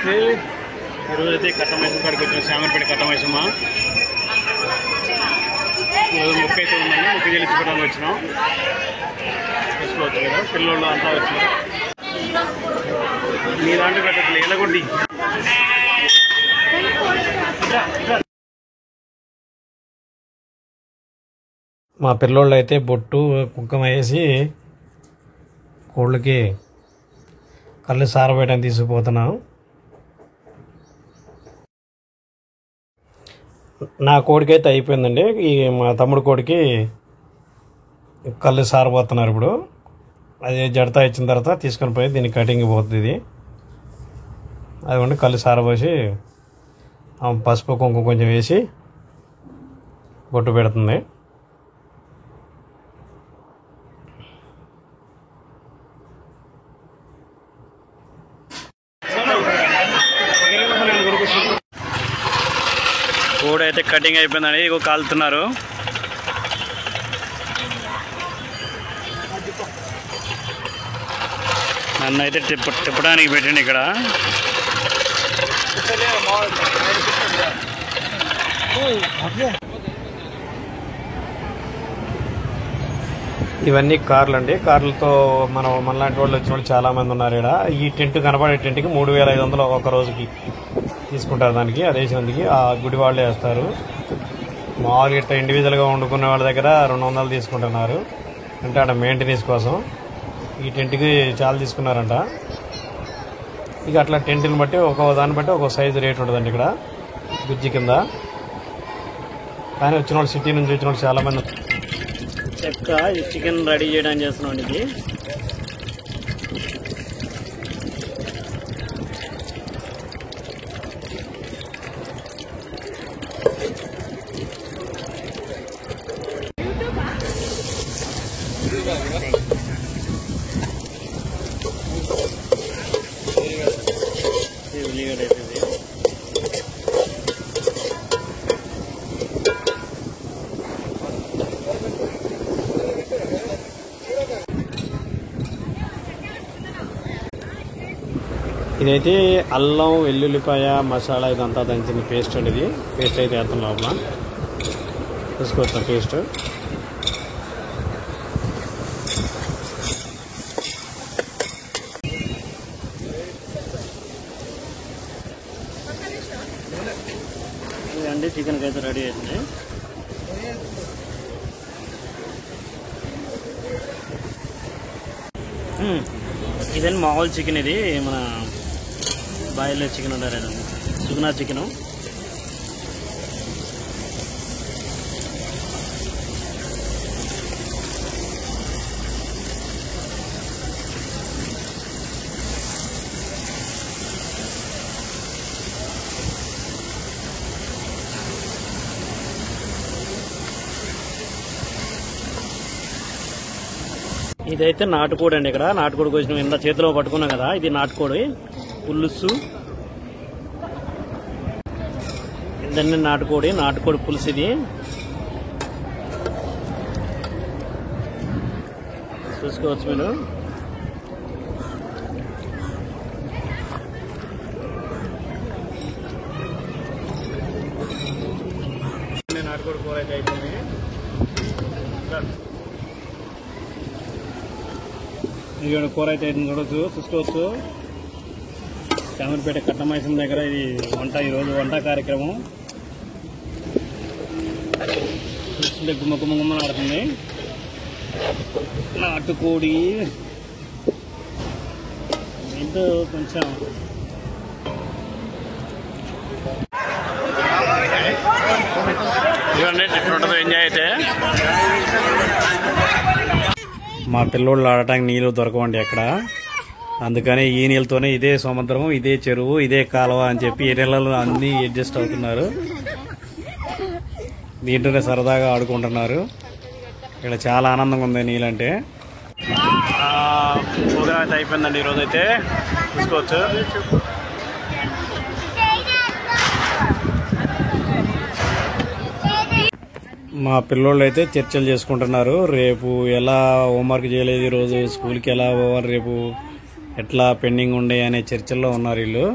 నమస్తే. ఈరోజైతే కట్టమైసమ్మ కాడికి వచ్చిన శామర్పేట కట్టమైసమ్మ. ఈరోజు మొక్క అయితే ఉందండి, మొక్క చెల్లించుకోవడానికి వచ్చినాం. తీసుకోవచ్చు కదా, పిల్లలు అంతా వచ్చినాం. మీ దాంట్లో కట్టట్లేదు ఎలాగొడ్డి. మా పిల్లోళ్ళు అయితే బొట్టు కుంకుమ వేసి కోళ్ళకి కళ్ళు సారబేయడానికి తీసుకుపోతున్నాం. నా కోడికి అయితే అయిపోయిందండి. ఈ మా తమ్ముడు కోడికి కళ్ళు సారబోతున్నారు. ఇప్పుడు అది జడతా ఇచ్చిన తర్వాత తీసుకొని పోయి దీనికి కటింగ్ పోతుంది. ఇది అదిగోండి కళ్ళు సారబోసి పసుపు కుంకుమ కొంచెం వేసి బొట్టు పెడుతుంది. కోడి అయితే కటింగ్ అయిపోయిందండి. ఇగో కాలుతున్నారు. నన్ను అయితే తిప్పడానికి పెట్టండి ఇక్కడ. ఇవన్నీ కార్లు అండి. కార్లతో మనలాంటి వాళ్ళు వచ్చిన వాళ్ళు చాలామంది ఉన్నారు ఇక్కడ. ఈ టెంట్ కనబడే టెంట్కి 3500 ఒక రోజుకి తీసుకుంటారు. దానికి అది వేసినందుకు ఆ గుడి వాళ్ళే వేస్తారు. మామూలుగా ఇట్లా ఇండివిజువల్గా వండుకునే వాళ్ళ దగ్గర 200 తీసుకుంటున్నారు. అంటే అక్కడ మెయింటెనెన్స్ కోసం. ఈ టెంట్కి చాలా తీసుకున్నారంట. ఇక అట్లా టెంట్ని బట్టి దాన్ని బట్టి ఒక సైజు రేట్ ఉంటుందండి ఇక్కడ గుజ్జి కింద. కానీ వచ్చిన వాళ్ళు సిటీ నుంచి వచ్చిన వాళ్ళు చాలామంది. చెక్క చికెన్ రెడీ చేయడానికి చేస్తున్నాం. ఇది ఉల్లిగడ్డ అవుతుంది. ఇదైతే అల్లం వెల్లుల్లిపాయ మసాలా ఇదంతా దంచిన పేస్ట్ అండి. ఇది పేస్ట్ అయితే వేస్తాం లోపల. తీసుకొస్తాం పేస్ట్. ఇదండి చికెన్కి అయితే రెడీ అవుతుంది. ఇదండి మామూలు చికెన్. ఇది మన బాయిలర్ చికెన్ ఉంటారు, సుగునా చికెను. ఇదైతే నాటుకోడి అండి. ఇక్కడ నాటుకోడి కొంచెం ఇంత చేతిలో పట్టుకున్నాం కదా, ఇది నాటుకోడి పులుసు. ఇదండి నాటుకోడి పులుసు. ఇది చూసుకోవచ్చు మీరు. నాటుకోడి కూర అయితే అయిపోయింది. ఇది కూర అయితే చూసుకోవచ్చు. శామర్పేట కట్టమైసమ్మ దగ్గర ఇది ఈరోజు వంట కార్యక్రమం. చూస్తుంటే గుమ్మగుమ్మని ఆడుతుంది. నాటుకోడి ఏంటో కొంచెం ఇటువంటి ఎంజాయ్ అయితే. మా పిల్లోళ్ళు ఆడటానికి నీళ్ళు దొరకవండి అక్కడ. అందుకని ఈ నీళ్ళతోనే ఇదే సముద్రం, ఇదే చెరువు, ఇదే కాలువ అని చెప్పి ఈ నీళ్ళలో అన్నీ అడ్జస్ట్ అవుతున్నారు. దీంట్లోనే సరదాగా ఆడుకుంటున్నారు. ఇక్కడ చాలా ఆనందంగా ఉంది నీళ్ళంటే. ప్రోగ్రామ్ అయితే అయిపోయిందండి ఈరోజు అయితే. చూసుకోవచ్చు. మా పిల్లోళ్ళు అయితే చర్చలు చేసుకుంటున్నారు. రేపు ఎలా హోంవర్క్ చేయలేదు, ఈరోజు స్కూల్కి ఎలా పోవాలి, రేపు ఎట్లా పెండింగ్ ఉండే అనే చర్చల్లో ఉన్నారు వీళ్ళు.